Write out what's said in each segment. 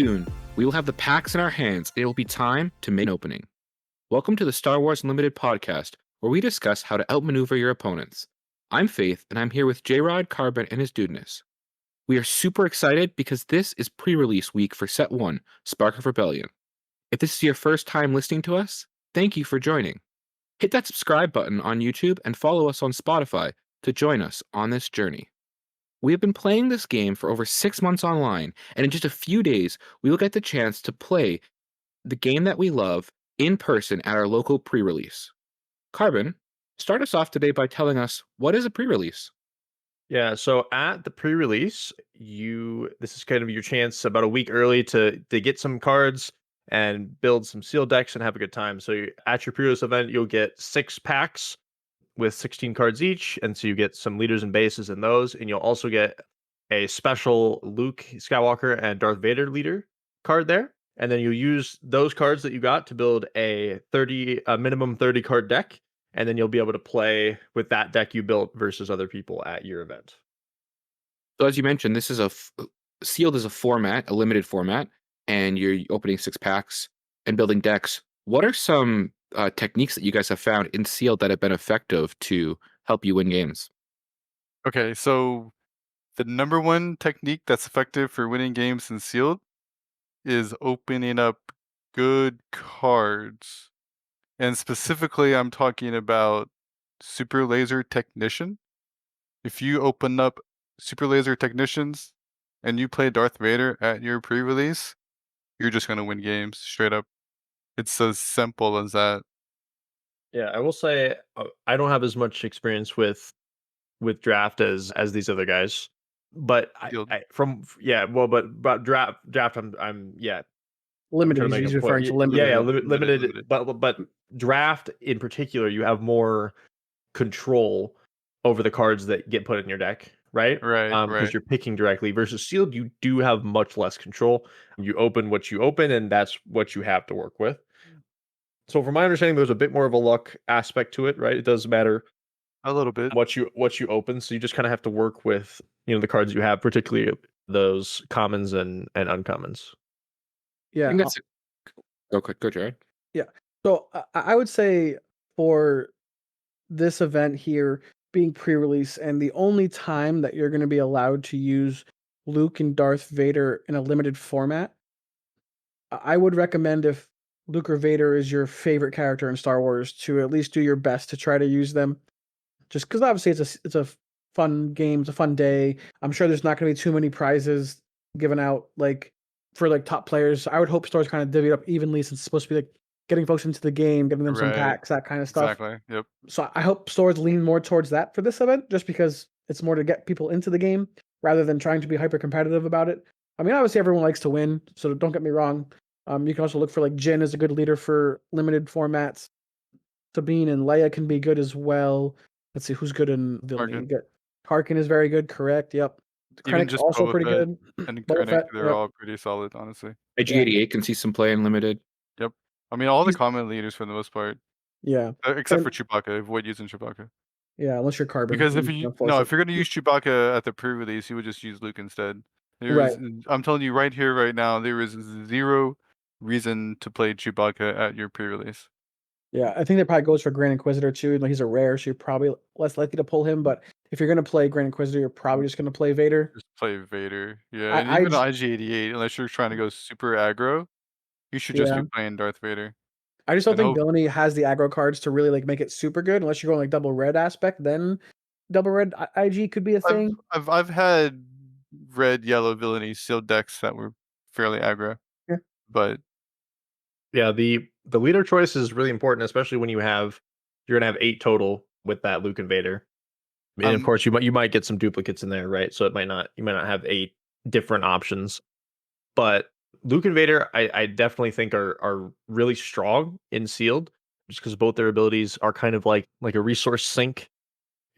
Soon, we will have the packs in our hands. It will be time to make an opening. Welcome to the Star Wars Unlimited podcast, where we discuss how to outmaneuver your opponents. I'm Faith, and I'm here with Jrod, Cqrbon, and his Dudeness. We are super excited because this is pre-release week for Set 1, Spark of Rebellion. If this is your first time listening to us, thank you for joining. Hit that subscribe button on YouTube and follow us on Spotify to join us on this journey. We have been playing this game for over 6 months online, and in just a few days, we will get the chance to play the game that we love in person at our local pre-release. Cqrbon, start us off today by telling us, what is a pre-release? Yeah, so at the pre-release, this is kind of your chance about a week early to get some cards and build some sealed decks and have a good time. So at your pre-release event, you'll get 6 packs with 16 cards each, and so you get some leaders and bases in those, and you'll also get a special Luke Skywalker and Darth Vader leader card there, and then you'll use those cards that you got to build a minimum 30 card deck, and then you'll be able to play with that deck you built versus other people at your event. So as you mentioned, this is sealed as a format, a limited format, and you're opening 6 packs and building decks. What are some techniques that you guys have found in sealed that have been effective to help you win games? Okay, so the number one technique that's effective for winning games in sealed is opening up good cards. And specifically, I'm talking about Super Laser Technician. If you open up Super Laser Technicians and you play Darth Vader at your pre-release, you're just going to win games straight up. It's as simple as that. Yeah, I will say I don't have as much experience with draft as these other guys, but Sealed. but draft I'm Limited. trying to make He's a point. referring to limited. Yeah, Limited. limited. But draft in particular, you have more control over the cards that get put in your deck, right? Right. Because you're picking directly. Versus sealed, you do have much less control. You open what you open, and that's what you have to work with. So, from my understanding, there's a bit more of a luck aspect to it, right? It does matter A little bit. what you open, so you just kind of have to work with the cards you have, particularly those commons and uncommons. I Yeah. think that's go, Jared. So I would say for this event here being pre-release, and the only time that you're going to be allowed to use Luke and Darth Vader in a limited format, I would recommend, if Luke or Vader is your favorite character in Star Wars, to at least do your best to try to use them. Just because obviously it's a fun game, it's a fun day. I'm sure there's not going to be too many prizes given out for top players. I would hope stores kind of divvy it up evenly, since it's supposed to be getting folks into the game, giving them some Right. packs, that kind of stuff. Exactly. Yep. So I hope stores lean more towards that for this event, just because it's more to get people into the game rather than trying to be hyper competitive about it. I mean, obviously everyone likes to win, so don't get me wrong. You can also look for Jin as a good leader for limited formats. Sabine and Leia can be good as well. Let's see who's good in villainy. Tarkin is very good, correct? Yep. Even Krennic's just also Boba pretty Fett good. and Boba Krennic, Fett, they're yep. all pretty solid, honestly. IG-88 can see some play in limited. Yep. I mean, all the He's- common leaders for the most part, Yeah, except for Chewbacca. Avoid using Chewbacca. yeah, unless you're Cqrbon. Because if then you're force it. going to use Chewbacca at the pre-release, you would just use Luke instead. Right. I'm telling you right here, right now, there is zero reason to play Chewbacca at your pre-release. Yeah, I think that probably goes for Grand Inquisitor too. He's a rare, so you're probably less likely to pull him. But if you're going to play Grand Inquisitor, you're probably just going to play Vader. Just play Vader. Yeah, I- and even I- IG-88, unless you're trying to go super aggro, you should just Yeah. be playing Darth Vader. I just don't And think hope- villainy has the aggro cards to really make it super good, unless you're going double red aspect. Then double red IG could be a thing. I've had red, yellow villainy sealed decks that were fairly aggro. Yeah. But Yeah, the leader choice is really important, especially when you're gonna have 8 total with that Luke and Vader. And of course, you might get some duplicates in there, right? So you might not have 8 different options. But Luke and Vader, I definitely think are really strong in sealed, just because both their abilities are kind of like a resource sink,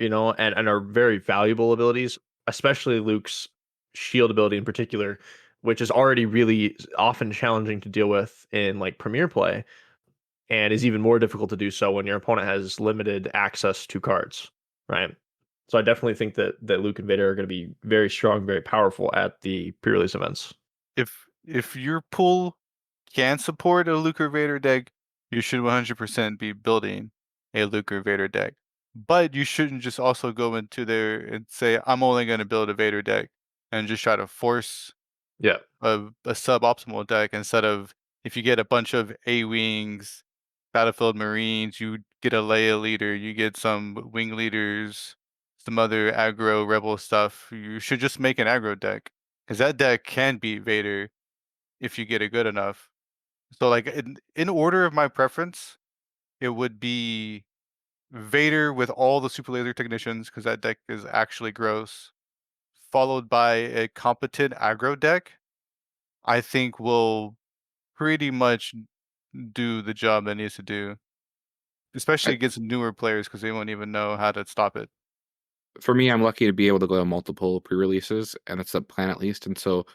and are very valuable abilities, especially Luke's shield ability in particular, which is already really often challenging to deal with in premier play, and is even more difficult to do so when your opponent has limited access to cards, right? So I definitely think that Luke and Vader are going to be very strong, very powerful at the pre-release events. if if your pool can support a Lucre Vader deck, you should 100% be building a Lucre Vader deck. But you shouldn't just also go into there and say, I'm only going to build a Vader deck and just try to force Yeah. a suboptimal deck instead of, if you get a bunch of A-Wings, Battlefield Marines, you get a Leia leader, you get some wing leaders, some other aggro rebel stuff. You should just make an aggro deck, because that deck can beat Vader if you get it good enough. So like in order of my preference, it would be Vader with all the super laser technicians, because that deck is actually gross, followed by a competent aggro deck. I think will pretty much do the job that needs to do, especially I, against newer players, because they won't even know how to stop it. for me, I'm lucky to be able to go to multiple pre-releases, and that's the plan at least. And so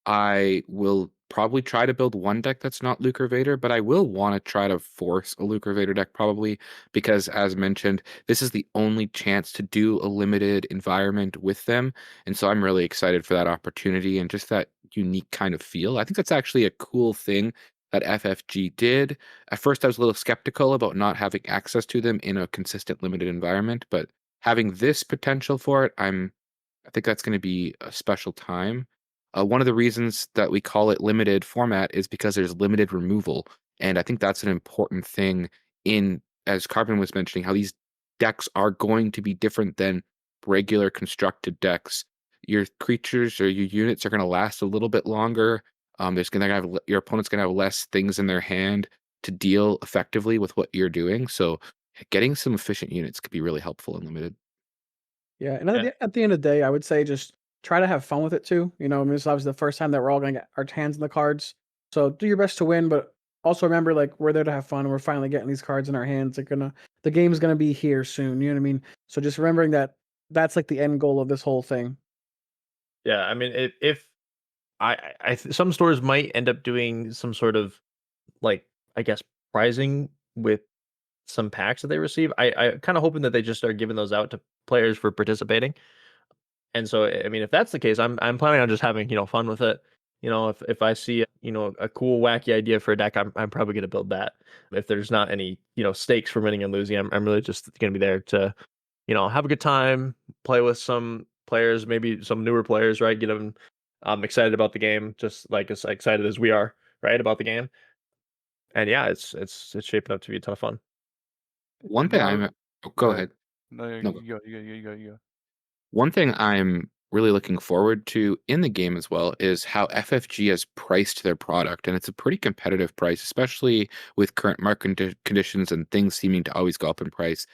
I will probably try to build one deck that's not Lucre Vader, but I will want to try to force a Lucre Vader deck probably because, as mentioned, this is the only chance to do a limited environment with them. And so I'm really excited for that opportunity and just that unique kind of feel. I think that's actually a cool thing that FFG did. At first, I was a little skeptical about not having access to them in a consistent limited environment, but having this potential for it, I think that's going to be a special time. One of the reasons that we call it limited format is because there's limited removal, and I think that's an important thing in, as Carbon was mentioning, how these decks are going to be different than regular constructed decks. Your creatures or your units are going to last a little bit longer. There's going to have your opponent's going to have less things in their hand to deal effectively with what you're doing. So, getting some efficient units could be really helpful in limited. Yeah, and Yeah. at the end of the day, I would say just try to have fun with it too. You know, I mean, it's obviously the first time that we're all gonna get our hands in the cards. So do your best to win, but also remember, like, we're there to have fun. And we're finally getting these cards in our hands. The game's gonna be here soon. You know what I mean? So just remembering that that's like the end goal of this whole thing. Yeah. I mean, if some stores might end up doing some sort of, like, I guess, pricing with some packs that they receive. I kind of hoping that they just start giving those out to players for participating. And so, I mean, if that's the case, I'm planning on just having, fun with it. If I see, a cool wacky idea for a deck, I'm probably going to build that. If there's not any, stakes for winning and losing, I'm really just going to be there to, have a good time, play with some players, maybe some newer players, right? Get them excited about the game, just like as excited as we are, right, about the game. And yeah, it's shaping up to be a ton of fun. One And thing one I'm other, oh, go go ahead. ahead. No, No, you go, you go. one thing I'm really looking forward to in the game as well is how FFG has priced their product, and it's a pretty competitive price, especially with current market conditions and things seeming to always go up in price.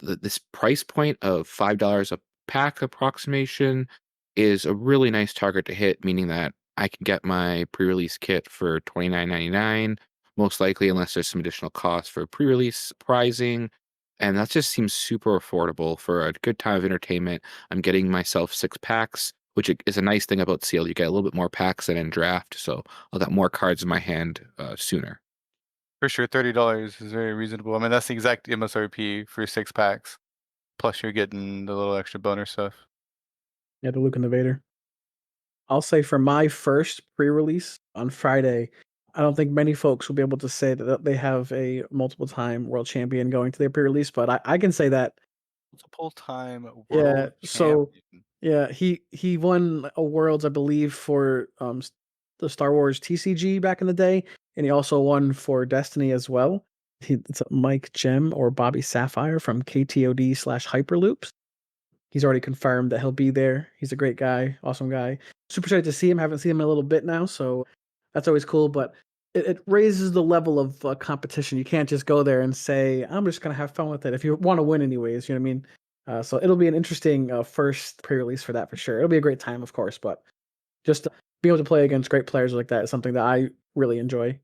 This price point of $5 a pack approximation is a really nice target to hit, meaning that I can get my pre-release kit for $29.99, most likely, unless there's some additional cost for pre-release pricing. And that just seems super affordable for a good time of entertainment. I'm getting myself 6 packs, which is a nice thing about sealed. You get a little bit more packs than in draft, so I'll get more cards in my hand sooner. For sure, $30 is very reasonable. I mean, that's the exact MSRP for 6 packs. Plus, you're getting the little extra bonus stuff. Yeah, the Luke and the Vader. I'll say for my first pre-release on Friday, I don't think many folks will be able to say that they have a multiple time world champion going to their pre-release, but I can say that. Multiple time Yeah. world So champion. yeah, he won a Worlds, I believe, for the Star Wars TCG back in the day, and he also won for Destiny as well. It's Mike Gem or Bobby Sapphire from KTOD/Hyperloops. He's already confirmed that he'll be there. He's a great guy, awesome guy. Super excited to see him. Haven't seen him in a little bit now, so that's always cool. But it raises the level of competition. You can't just go there and say, "I'm just gonna have fun with it." If you want to win, anyways, you know what I mean. So it'll be an interesting first pre-release for that for sure. It'll be a great time, of course, but just being able to play against great players like that is something that I really enjoy.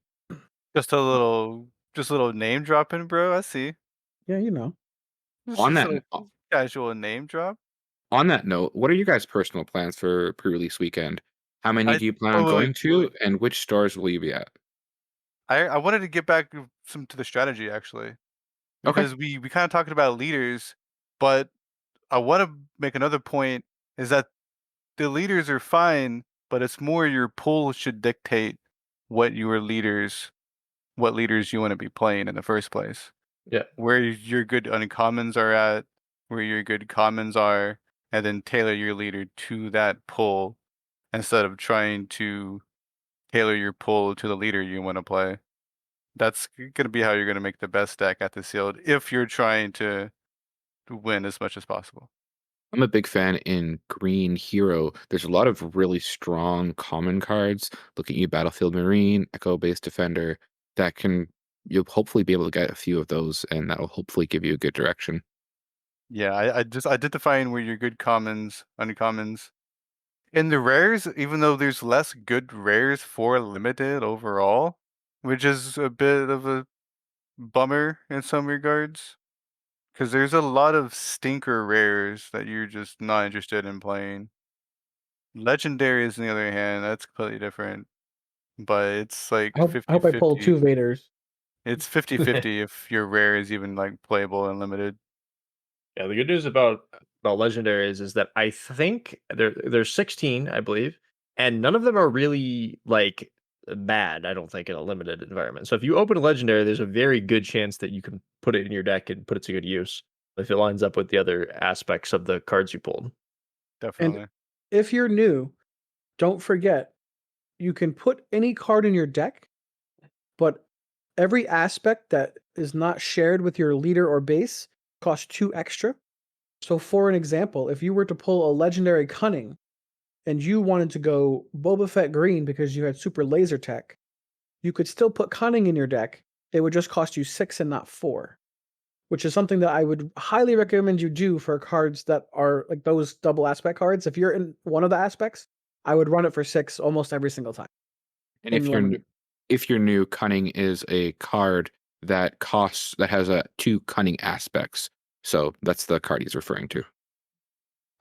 Just a little name dropping, bro. I see. Yeah, you know. Just, On just that a casual name drop. on that note, what are you guys' personal plans for pre-release weekend? How many I do you plan on oh going to, and which stores will you be at? I wanted to get back some to the strategy actually, Okay. because we kind of talked about leaders, but I want to make another point is that the leaders are fine, but it's more your pool should dictate what leaders you want to be playing in the first place. Yeah. Where your good uncommons are at, where your good commons are, and then tailor your leader to that pull instead of trying to tailor your pull to the leader you want to play. That's going to be how you're going to make the best deck at the sealed if you're trying to win as much as possible. I'm a big fan in Green Hero. There's a lot of really strong common cards. Look at you, Battlefield Marine, Echo Base Defender. That can you'll hopefully be able to get a few of those, and that'll hopefully give you a good direction. Yeah, I just identifying where your good commons, uncommons. In the rares, even though there's less good rares for limited overall, which is a bit of a bummer in some regards, because there's a lot of stinker rares that you're just not interested in playing. Legendaries, on the other hand, that's completely different, but it's like I hope I pull 50-50. 2 Vaders. It's 50-50 if your rare is even like playable and limited. Yeah, the good news about legendaries is that I think there's 16, I believe, and none of them are really like bad, I don't think, in a limited environment. So if you open a legendary, there's a very good chance that you can put it in your deck and put it to good use if it lines up with the other aspects of the cards you pulled. Definitely. And if you're new, don't forget you can put any card in your deck, but every aspect that is not shared with your leader or base costs 2 extra. So for an example, if you were to pull a legendary Cunning and you wanted to go Boba Fett green because you had super laser tech, you could still put Cunning in your deck. It would just cost you 6 and not 4, which is something that I would highly recommend you do for cards that are like those double aspect cards. If you're in one of the aspects, I would run it for 6 almost every single time. And In limited. if you're new, Cunning is a card that has a 2 cunning aspects. So that's the card he's referring to.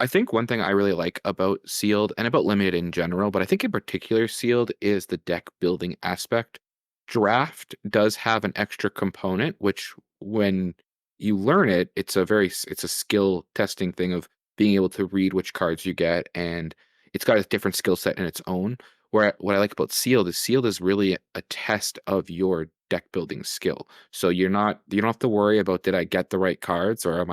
I think one thing I really like about Sealed and about Limited in general, but I think in particular Sealed, is the deck building aspect. Draft does have an extra component, which when you learn it, it's a skill testing thing of being able to read which cards you get, and it's got a different skill set in its own. Where what I like about Sealed is really a test of your deck building skill. So you don't have to worry about, did I get the right cards, or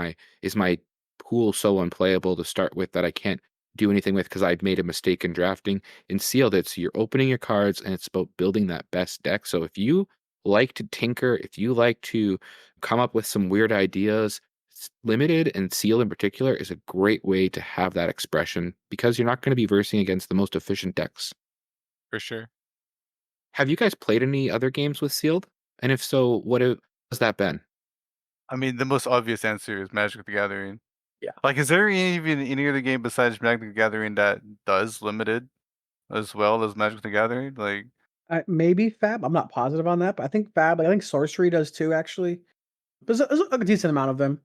is my pool so unplayable to start with that I can't do anything with because I've made a mistake in drafting. In Sealed, you're opening your cards and it's about building that best deck. So if you like to tinker, if you like to come up with some weird ideas, Limited and Sealed in particular is a great way to have that expression because you're not going to be versing against the most efficient decks. For sure. Have you guys played any other games with Sealed? And if so, has that been? I mean, the most obvious answer is Magic the Gathering. Yeah. Like, is there even any other game besides Magic the Gathering that does limited as well as Magic the Gathering? Like, Maybe Fab. I'm not positive on that, but I think Fab. I think Sorcery does too. Actually, there's a decent amount of them.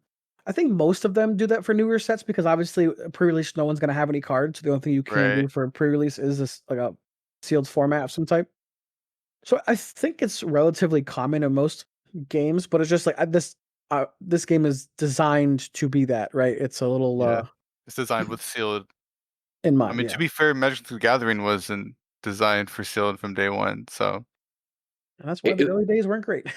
I think most of them do that for newer sets because obviously pre-release, no one's going to have any cards. The only thing you can do right? for pre-release is this like a sealed format of some type. So I think it's relatively common in most games, but it's just like this game is designed to be that, right? It's a little Yeah. It's designed with sealed. in I mind, mean, yeah. to be fair, Magic the Gathering wasn't designed for sealed from day one. So, And that's why It, the it, early days weren't great.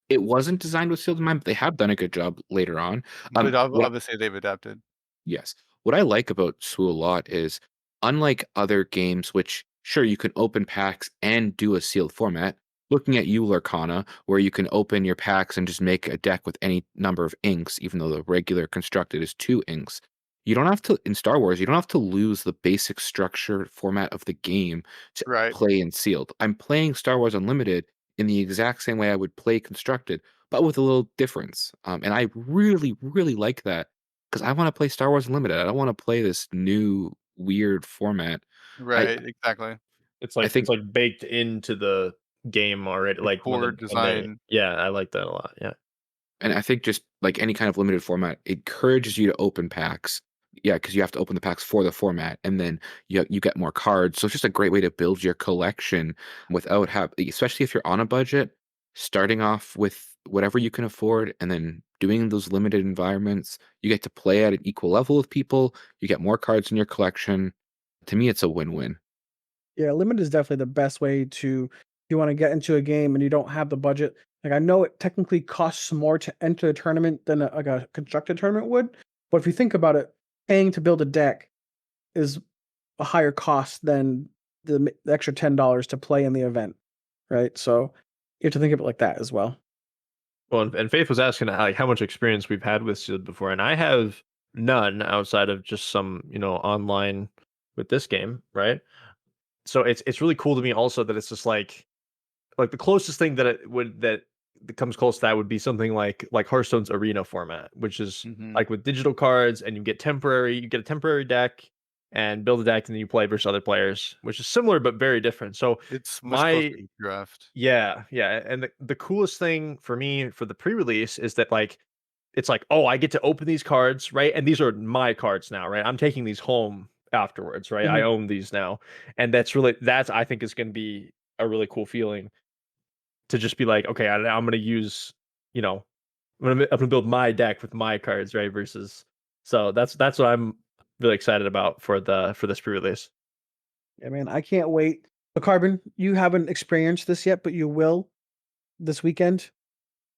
it wasn't designed with Sealed in mind, but they have done a good job later on. but What obviously they've adapted. Yes. What I like about Swoo a lot is, unlike other games, which sure you can open packs and do a sealed format, looking at you, Lurkana, where you can open your packs and just make a deck with any number of inks, even though the regular constructed is 2 inks. You don't have to, in Star Wars, you don't have to lose the basic structure format of the game to Right. play in sealed. I'm playing Star Wars Unlimited in the exact same way I would play constructed, but with a little difference. And I really, really like that because I want to play Star Wars Unlimited. I don't want to play this new weird format. I Right. Exactly. I It's think like baked into the game already. The Like core when they design. yeah, I like that a lot. Yeah. and I think just like any kind of limited format encourages you to open packs. Yeah, because you have to open the packs for the format, and then you get more cards. So it's just a great way to build your collection without especially if you're on a budget, starting off with whatever you can afford, and then doing those limited environments. You get to play at an equal level with people. You get more cards in your collection. To me, it's a win-win. Yeah, limited is definitely the best way to you want to get into a game and you don't have the budget. Like I know it technically costs more to enter a tournament than a constructed tournament would, but if you think about it, paying to build a deck is a higher cost than the extra $10 to play in the event, right? So you have to think of it like that as well. Well, and Faith was asking like how much experience we've had with Sealed before, and I have none outside of just some, online with this game, right? So it's really cool to me also that it's just like the closest thing that comes close to that would be something like Hearthstone's arena format, which is like with digital cards, and you get a temporary deck and build a deck, and then you play versus other players, which is similar but very different. So It's much closer to draft. yeah, and the coolest thing for me for the pre-release is that it's like, oh, I get to open these cards, right? And these are my cards now, right? I'm taking these home afterwards, right? I own these now. And that's I think is going to be a really cool feeling to just be like, okay, I'm going to use, I'm going to build my deck with my cards, right? Versus, so that's what I'm really excited about for this pre-release. Yeah, man, I can't wait. So Carbon, you haven't experienced this yet, but you will this weekend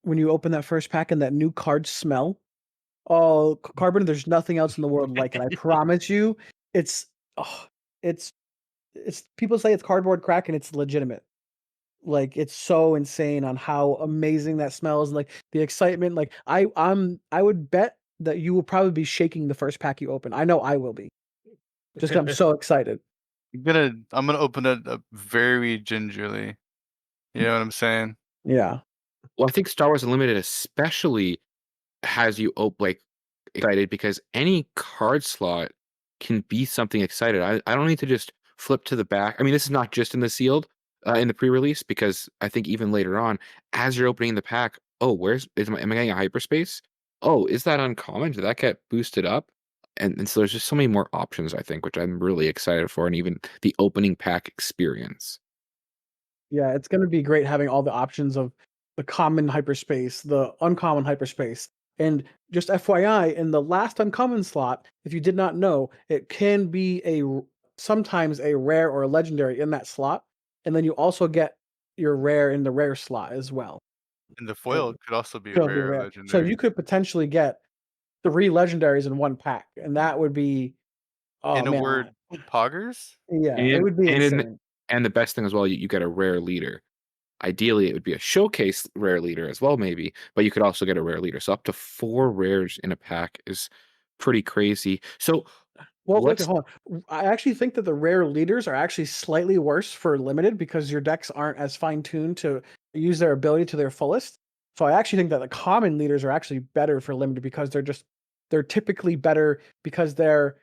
when you open that first pack and that new card smell. Oh, Carbon, there's nothing else in the world like it. I promise you. It's oh, it's people say it's cardboard crack and it's legitimate. Like it's so insane on how amazing that smells, like the excitement. Like I would bet that you will probably be shaking the first pack you open. I know I will be. Just 'cause I'm so excited. I'm gonna open it up very gingerly. You know what I'm saying? Yeah. Well, I think Star Wars Unlimited especially has you excited because any card slot can be something excited. I don't need to just flip to the back. I mean, this is not just in the sealed, in the pre-release, because I think even later on, as you're opening the pack, oh, am I getting a hyperspace? Oh, is that uncommon? Did that get boosted up? And so there's just so many more options, I think, which I'm really excited for, and even the opening pack experience. Yeah, it's gonna be great having all the options of the common hyperspace, the uncommon hyperspace. And just FYI, in the last uncommon slot, if you did not know, it can be sometimes a rare or a legendary in that slot, and then you also get your rare in the rare slot as well. And the Like, foil could also be a it'll be rare or rare. So legendary. you could potentially get 3 legendaries in one pack, and that would be, oh In a man, word, poggers? yeah, it And would be and in, insane. and the best thing as well, you get a rare leader. Ideally, it would be a showcase rare leader as well, maybe, but you could also get a rare leader. So up to 4 rares in a pack is pretty crazy. So Well, okay, what's hold on. I actually think that the rare leaders are actually slightly worse for limited because your decks aren't as fine-tuned to use their ability to their fullest. So I actually think that the common leaders are actually better for limited because they're typically better because they're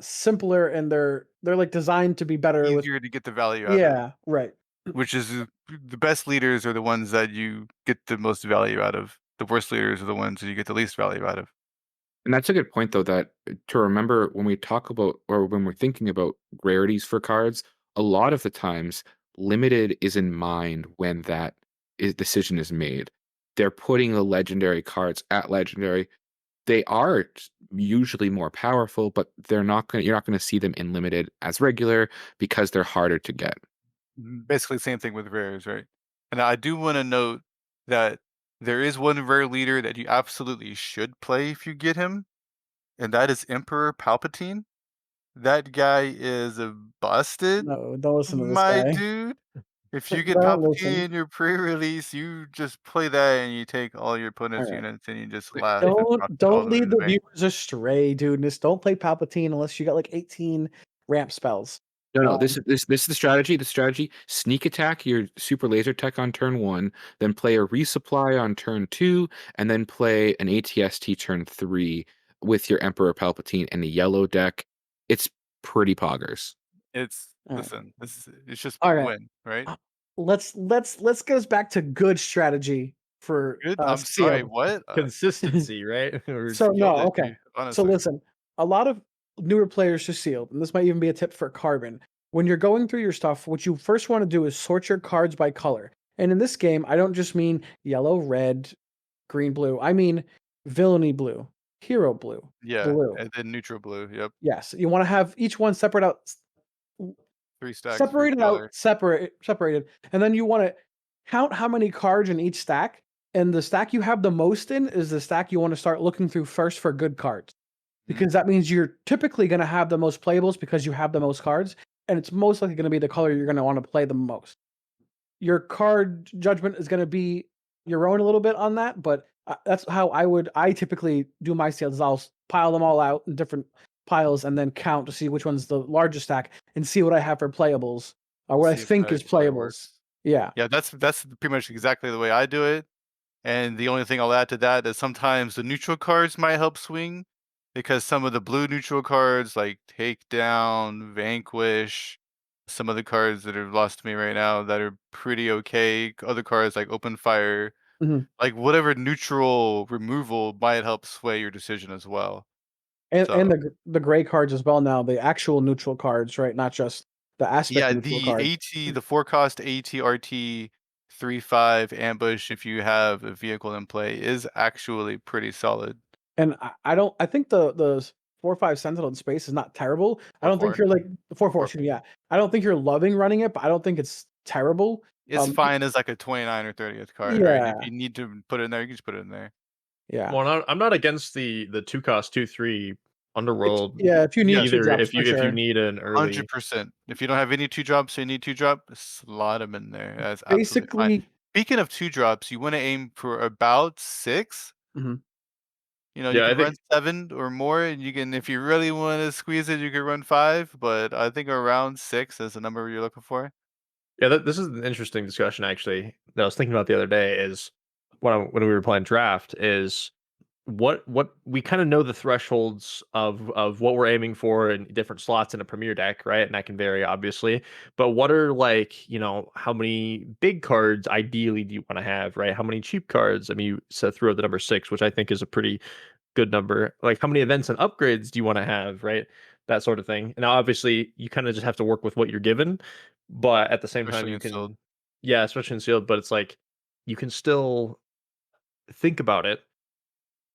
simpler and they're like designed to be better with Easier to get the value out of, yeah, right. which is the best leaders are the ones that you get the most value out of. The worst leaders are the ones that you get the least value out of. and that's a good point though, that to remember when we talk about or when we're thinking about rarities for cards, a lot of the times limited is in mind when decision is made. They're putting the legendary cards at legendary. They are usually more powerful, but you're not gonna see them in limited as regular because they're harder to get. Basically, same thing with rares, right? And I do want to note that there is one rare leader that you absolutely should play if you get him, and that is Emperor Palpatine. That guy is a busted, No, don't listen to this my guy. dude. If you get Don't Palpatine listen. in your pre-release, you just play that and you take all your All opponent's right. units and you just Wait, laugh and Don't drop it all don't the way to lead the the bank. viewers astray, dudeness. Don't play Palpatine unless you got like 18 ramp spells. No, Um, this is the strategy. The strategy: sneak attack your super laser tech on turn 1, then play a resupply on turn 2, and then play an ATST turn 3 with your Emperor Palpatine and a yellow deck. It's pretty poggers. all right. Listen, it's just All right. win, right? Let's get us back to good strategy for Good. I'm sorry. sealed. What? Consistency, right? Or So Killed no, it, okay. dude. So Honestly. listen, a lot of newer players to sealed, and this might even be a tip for Carbon. When you're going through your stuff, what you first want to do is sort your cards by color. And in this game, I don't just mean yellow, red, green, blue. I mean villainy blue, hero blue, Yeah, blue. and then neutral blue. Yep. Yes, you want to have each one separate out 3 stacks for each separated color. out, separated, and then you want to count how many cards in each stack, and the stack you have the most in is the stack you want to start looking through first for good cards, because that means you're typically going to have the most playables because you have the most cards, and it's most likely going to be the color you're going to want to play the most. Your card judgment is going to be your own a little bit on that, but that's how I typically do my seals. I'll pile them all out in different piles and then count to see which one's the largest stack and see what I have for playables or what I See if think that is color playables. works. Yeah. Yeah, that's pretty much exactly the way I do it. And the only thing I'll add to that is sometimes the neutral cards might help swing, because some of the blue neutral cards like Takedown, Vanquish, some of the cards that are lost to me right now that are pretty okay. Other cards like Open Fire, Mhm. like whatever neutral removal might help sway your decision as well. And So the gray cards as well now, the actual neutral cards, right? Not just the aspect yeah, neutral the cards. AT, the 4 cost ATRT 3/5 ambush, if you have a vehicle in play, is actually pretty solid. And I don't I think the 4/5 Sentinel in space is not terrible. I don't think 4/4, you're like 4/4, excuse 4/4. me, yeah. I don't think you're loving running it, but I don't think it's terrible. It's fine as like a 29 or 30th card, right? If Yeah, you need to put it in there, you can just put it in there. yeah. Well, I'm not against the 2 cost 2/3 Underworld If you need Yeah, 2 either. drops If for you sure. need an early, 100%. If you don't have any 2 drops, so you need 2 drop, slot them in there. That's absolutely fine. Basically Speaking of 2 drops, you wanna aim for about 6. Mhm. You yeah, I could run think 7 or more, and you can, if you really wanna squeeze it, you could run 5, but I think around 6 is the number you're looking for. yeah. This is an interesting discussion actually that I was thinking about the other day. Is when we were playing draft is what we kind of know the thresholds of what we're aiming for in different slots in a premier deck, right? And that can vary obviously, but what are, like, how many big cards ideally do you want to have, right? How many cheap cards? I mean, you said throw out the number 6, which I think is a pretty good number. Like, how many events and upgrades do you want to have, right? That sort of thing. And obviously you kind of just have to work with what you're given, but at the same time Especially you in sealed. can, yeah, especially in sealed, but it's like you can still think about it.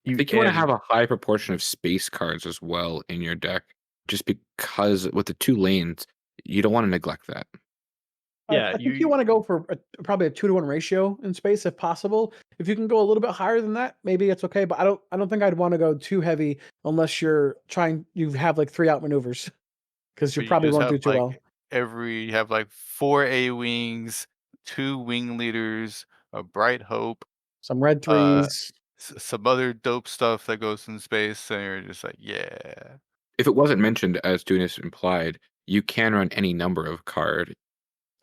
I You think you want to and have a high proportion of space cards as well in your deck, just because with the 2 lanes, you don't want to neglect that. yeah, I think you wanna go for probably a 2-to-1 ratio in space if possible. If you can go a little bit higher than that, maybe it's okay, but I don't think I'd wanna go too heavy unless you have, like, 3 outmaneuvers, because you But you probably just won't have do too like well. you have like 4 A wings, 2 wing leaders, a bright hope, Some red uh, 3s. some other dope stuff that goes in space, and you're just like, yeah. If it wasn't mentioned, as Dudeness implied, you can run any number of card.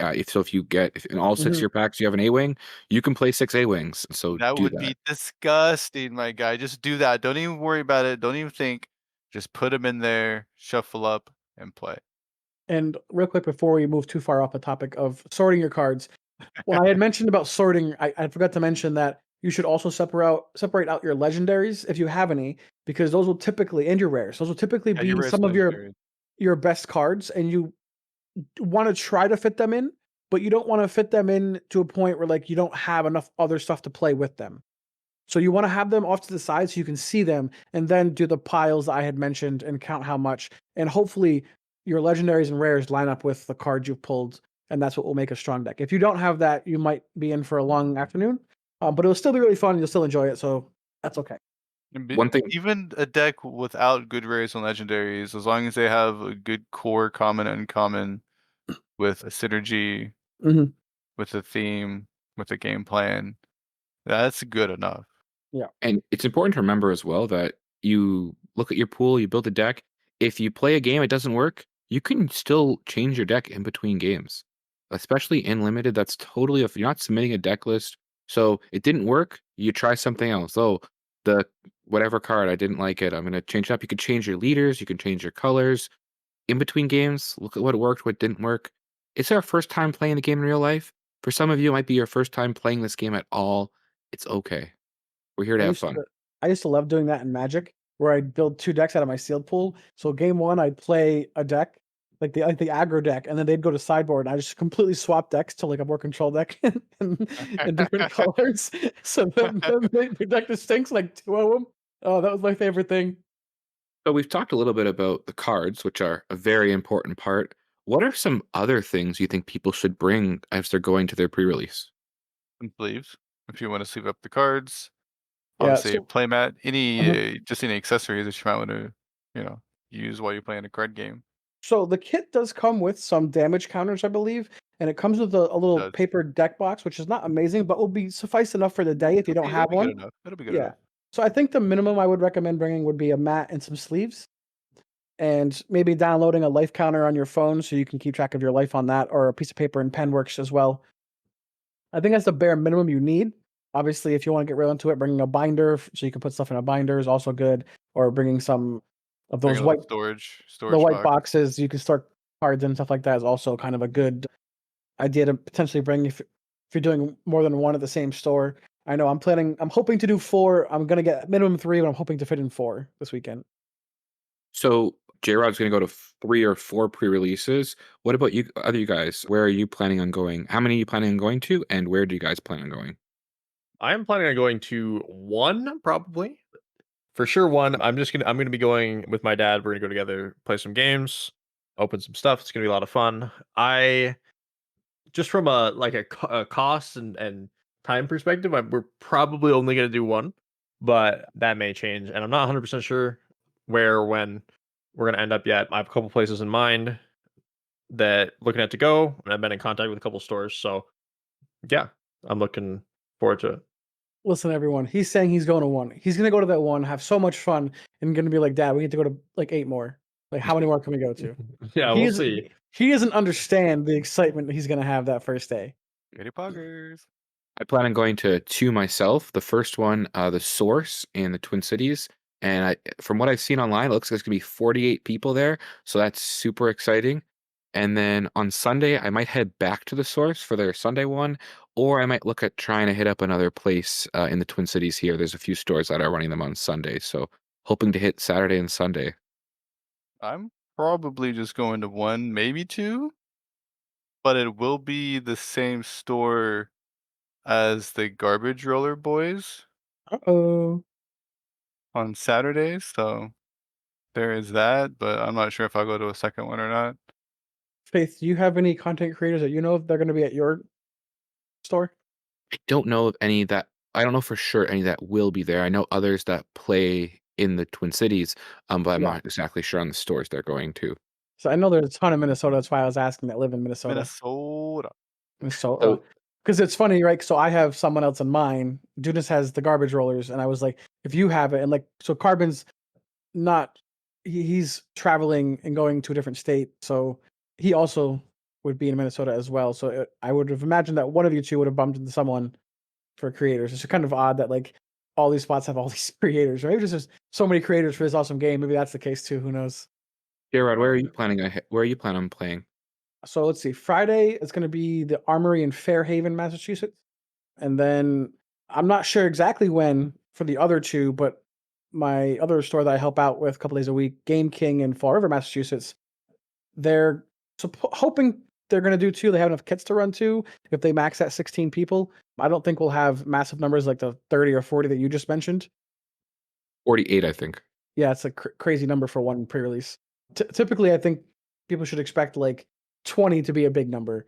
If you get if in all 6 of Mhm. your packs you have an A-wing, you can play 6 A-wings, so That do would that. be disgusting, my guy. Just do that. Don't even worry about it. Don't even think. Just put them in there, shuffle up, and play. And real quick before we move too far off the topic of sorting your cards, when I had mentioned about sorting, I forgot to mention that you should also separate out your legendaries if you have any, because those will typically, and your rares, those will typically Yeah, your be rest some of legendary. your best cards, and you want to try to fit them in, but you don't want to fit them in to a point where like you don't have enough other stuff to play with them. So you want to have them off to the side so you can see them, and then do the piles I had mentioned and count how much. And hopefully your legendaries and rares line up with the cards you've pulled, and that's what will make a strong deck. If you don't have that, you might be in for a long afternoon. But it'll still be really fun. You'll still enjoy it, so that's okay. And One thing even a deck without good rares and legendaries, as long as they have a good core common and uncommon with a synergy, Mhm. with a theme, with a game plan, that's good enough. Yeah. and it's important to remember as well that you look at your pool, you build a deck. If you play a game, it doesn't work, you can still change your deck in between games. Especially in limited, that's totally if you're not submitting a deck list. So it didn't work, you try something else. Oh, the whatever card, I didn't like it. I'm gonna change it up. You can change your leaders, you can change your colors. In between games, look at what worked, what didn't work. It's our first time playing the game in real life. For some of you, it might be your first time playing this game at all. It's okay. We're here to I have used fun. to I used to love doing that in Magic, where I'd build 2 decks out of my sealed pool. So game 1, I'd play a deck, like the aggro deck, and then they'd go to sideboard, and I just completely swap decks to like a more control deck in different colors. So then the deck just stinks like 2 of them. Oh, that was my favorite thing. So we've talked a little bit about the cards, which are a very important part. What are some other things you think people should bring as they're going to their pre-release? Some sleeves if you want to sleeve up the cards. Yeah. Obviously, a So playmat. Mhm. Just any accessories that you might want to, use while you're playing a card game. So the kit does come with some damage counters, I believe, and it comes with a little Does. paper deck box, which is not amazing, but will be suffice enough for the day if you don't It'll have be good one. enough. It'll be good Yeah. enough. So I think the minimum I would recommend bringing would be a mat and some sleeves, and maybe downloading a life counter on your phone so you can keep track of your life on that, or a piece of paper and pen works as well. I think that's the bare minimum you need. Obviously, if you want to get real into it, bringing a binder so you can put stuff in a binder is also good, or bringing some of Bring those a little white storage white box. boxes you can store cards and stuff like that is also kind of a good idea to potentially bring if you're doing more than one at the same store. I know I'm hoping to do 4. I'm gonna get minimum 3, but I'm hoping to fit in 4 this weekend. So Jrod's going to go to 3 or 4 pre-releases. What about you, other you guys? Where are you planning on going? How many are you planning on going to, and where do you guys plan on going? I am planning on going to one, probably. For sure one. I'm gonna be going with my dad. We're gonna go together, play some games, open some stuff. It's gonna be a lot of fun. I just from a cost and time perspective, we're probably only gonna do one, but that may change, and I'm not 100% sure where or when we're gonna end up yet. I have a couple places in mind that looking at to go, and I've been in contact with a couple stores. So yeah, I'm looking forward to it. Listen, everyone, he's saying he's going to 1. He's gonna go to that 1, have so much fun, and gonna be like, "Dad, we need to go to like 8 more. Like, how many more can we go to?" Yeah, He we'll is see. he doesn't understand the excitement he's gonna have that first day. Ready poggers. I plan on going to 2 myself. The first one, the Source in the Twin Cities, and from what I've seen online, it looks like there's gonna be 48 people there, so that's super exciting. And then on Sunday, I might head back to the Source for their Sunday one, or I might look at trying to hit up another place in the Twin Cities here. There's a few stores that are running them on Sunday, so hoping to hit Saturday and Sunday. I'm probably just going to 1, maybe 2, but it will be the same store as the Garbage Roller Boys Uh-oh. on Saturday, so there is that, but I'm not sure if I'll go to a second one or not. Faith, do you have any content creators that you know if they're gonna be at your store? I don't know for sure any that will be there. I know others that play in the Twin Cities, but I'm Yeah. not exactly sure on the stores they're going to. So I know there's a ton of Minnesota, that's why I was asking that live in Minnesota. Minnesota. Minnesota. So Because it's funny, right? So I have someone else in mind. Dudeness has the garbage rollers, and I was like, if you have it, and like, so Carbon's not, he's traveling and going to a different state, so he also would be in Minnesota as well. So I would have imagined that one of you two would have bumped into someone for creators. It's kind of odd that like all these spots have all these creators, right? Maybe there's just so many creators for this awesome game. Maybe that's the case too. Who knows? Jrod, where are you planning on playing? So let's see. Friday it's going to be the Armory in Fairhaven, Massachusetts, and then I'm not sure exactly when for the other two, but my other store that I help out with a couple days a week, Game King in Fall River, Massachusetts, they're hoping they're going to do 2. They have enough kits to run 2. If they max at 16 people, I don't think we'll have massive numbers like the 30 or 40 that you just mentioned. 48, I think. Yeah, it's a crazy number for one pre-release. Typically, I think people should expect like 20 to be a big number.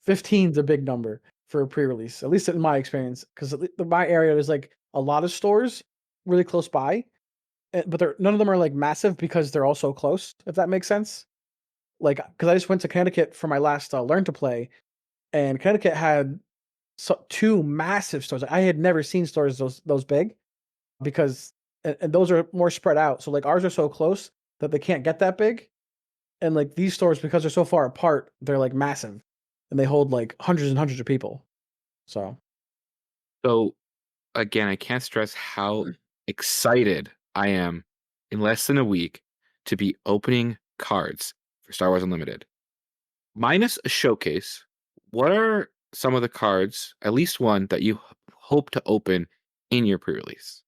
15 is a big number for a pre-release, at least in my experience, because my area there's like a lot of stores really close by, but none of them are like massive because they're all so close. If that makes sense. Like, because I just went to Connecticut for my last Learn to Play, and Connecticut had 2 massive stores. I had never seen stores those big because and those are more spread out. So like ours are so close that they can't get that big, and like these stores because they're so far apart, they're like massive, and they hold like hundreds and hundreds of people. So So again, I can't stress how excited I am in less than a week to be opening cards for Star Wars Unlimited. Minus a showcase, what are some of the cards, at least one, that you hope to open in your pre-release?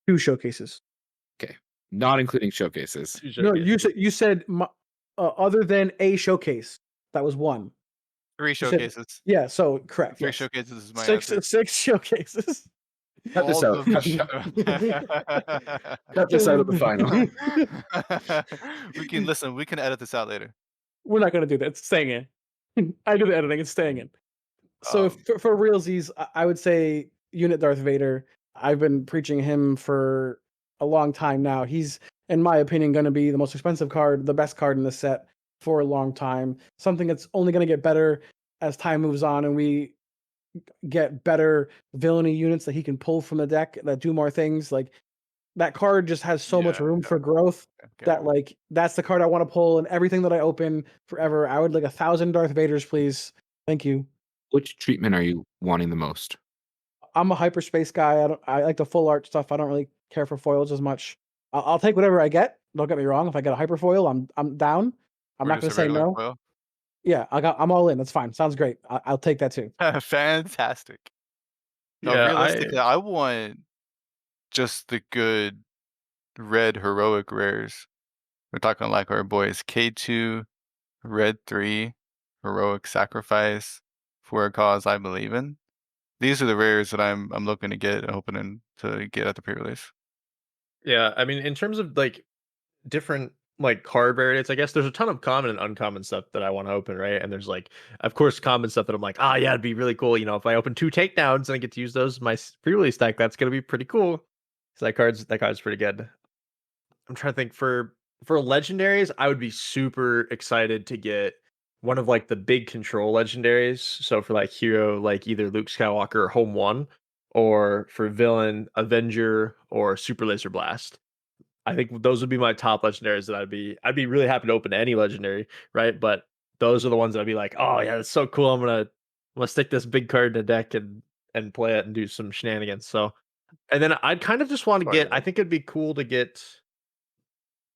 2 showcases. Okay, not including showcases. Two No, showcases. you said other than a showcase. That was 1. 3 You said showcases. yeah. So correct. 3 Yes, showcases is my 6 answer. 6 showcases. Cut this All out. of the show. Cut this out of the final. We can edit this out later. We're not gonna do that. It's staying in. I do the editing. It's staying in. So Um, for realsies, I would say unit Darth Vader. I've been preaching him for a long time now. He's, in my opinion, going to be the most expensive card, the best card in the set for a long time. Something that's only going to get better as time moves on, and we get better villainy units that he can pull from the deck that do more things. Like that card just has so much yeah, room yeah, for growth okay. that like that's the card I want to pull and everything that I open forever. I would like 1,000 Darth Vaders, please. Thank you. Which treatment are you wanting the most? I'm a hyperspace guy. I like the full art stuff. I don't really care for foils as much. I'll take whatever I get. Don't get me wrong. If I get a hyperfoil, I'm down. I'm Or not just gonna a say regular no. foil? Yeah, I'm all in. That's fine. Sounds great. I'll take that too. Fantastic. No, Yeah, realistically, I want just the good red heroic rares. We're talking like our boys K2, Red 3, Heroic Sacrifice, For a Cause I Believe in. These are the rares that I'm looking to get, hoping to get at the pre-release. yeah. I mean, in terms of like different like card variants, I guess there's a ton of common and uncommon stuff that I want to open, right? And there's like, of course, common stuff that I'm like, ah, yeah, it'd be really cool. You know, if I open 2 takedowns and I get to use those in my pre-release deck, that's gonna be pretty cool. So that card's pretty good. I'm trying to think for legendaries, I would be super excited to get one of like the big control legendaries. So for like hero, like either Luke Skywalker or Home One, or for villain, Avenger or Super Laser Blast. I think those would be my top legendaries that I'd be really happy to open any legendary, right? But those are the ones that I'd be like, oh yeah, that's so cool. I'm gonna stick this big card in the deck and play it and do some shenanigans. So and then I'd kind of just want to Fire get, I red. think it'd be cool to get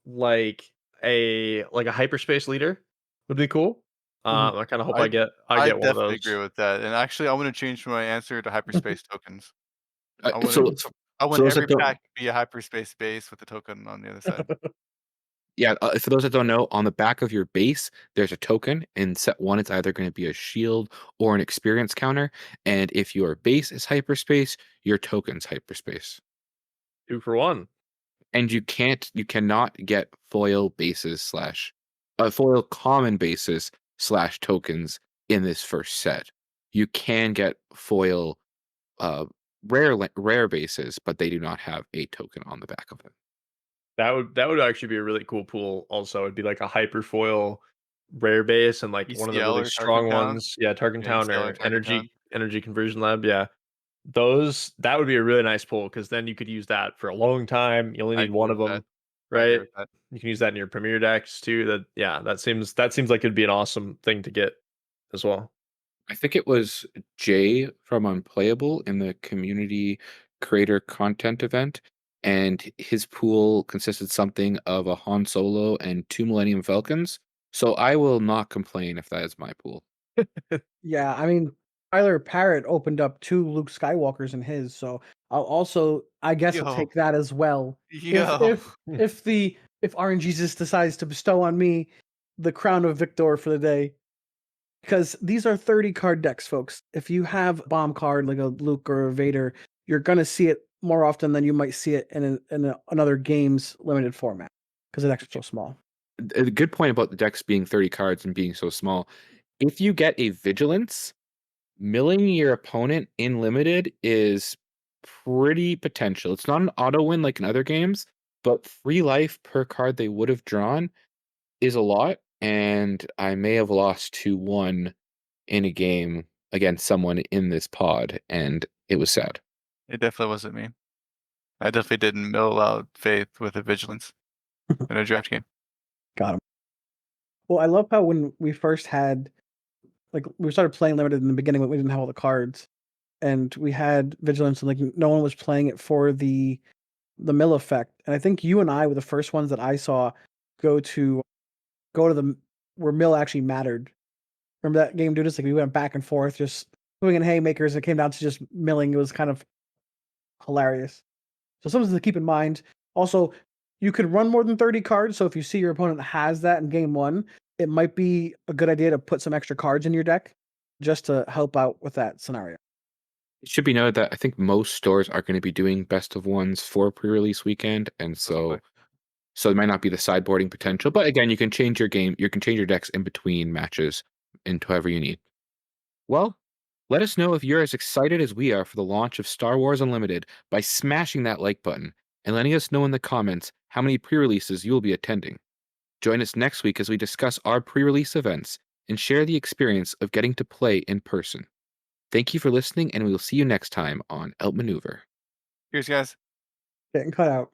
like a hyperspace leader would be cool. Mhm. I kind of hope I I I get one of definitely those. agree with that. And actually, I want to change my answer to hyperspace tokens. Uh, I want so, to. so I for want those that every don't, pack to be a hyperspace base with a token on the other side. yeah, for those that don't know, on the back of your base, there's a token. In set one, it's either going to be a shield or an experience counter. And if your base is hyperspace, your token's hyperspace. 2 for 1. And you cannot get foil bases slash foil common bases slash tokens in this first set. You can get foil uh rare bases, but they do not have a token on the back of it. That would actually be a really cool pool also. It'd be like a hyperfoil rare base and like one of the ECL really or Target strong Town. ones. Yeah, Target Yeah, Town ECL or or Target Town. Energy Conversion Lab. Yeah. That would be a really nice pull because then you could use that for a long time. You only I need agree one of with that. them, I agree right? with that. You can use that in your premier decks too. That seems like it'd be an awesome thing to get as well. I think it was Jay from Unplayable in the community creator content event, and his pool consisted something of a Han Solo and 2 Millennium Falcons. So I will not complain if that is my pool. Yeah, I mean, Tyler Parrott opened up 2 Luke Skywalkers in his, so I guess I'll Yo, take that as well. If yo. if if RNGesus decides to bestow on me the crown of victor for the day, because these are 30 card decks, folks. If you have a bomb card like a Luke or a Vader, you're gonna see it more often than you might see it in another game's limited format because the decks are so small. A good point about the decks being 30 cards and being so small. If you get a Vigilance, milling your opponent in limited is pretty potential. It's not an auto win like in other games, but 3 life per card they would have drawn is a lot. And I may have lost 2-1 in a game against someone in this pod, and it was sad. It definitely wasn't me. I definitely didn't mill out Faith with a vigilance in a draft game. Got him. Well, I love how when we first had like we started playing limited in the beginning, but we didn't have all the cards, and we had vigilance, and like no one was playing it for the mill effect. And I think you and I were the first ones that I saw go to go to the where mill actually mattered. Remember that game, Dudeness? Like we went back and forth, just swinging haymakers. It came down to just milling. It was kind of hilarious. So something to keep in mind. Also, you could run more than 30 cards. So if you see your opponent has that in game one, it might be a good idea to put some extra cards in your deck just to help out with that scenario. It should be noted that I think most stores are going to be doing best of ones for pre-release weekend, and Probably. so So there might not be the sideboarding potential, but again, you can change your decks in between matches into however you need. Well, let us know if you're as excited as we are for the launch of Star Wars Unlimited by smashing that like button and letting us know in the comments how many pre-releases you will be attending. Join us next week as we discuss our pre-release events and share the experience of getting to play in person. Thank you for listening, and we will see you next time on Outmaneuver. Cheers, guys. Getting cut out.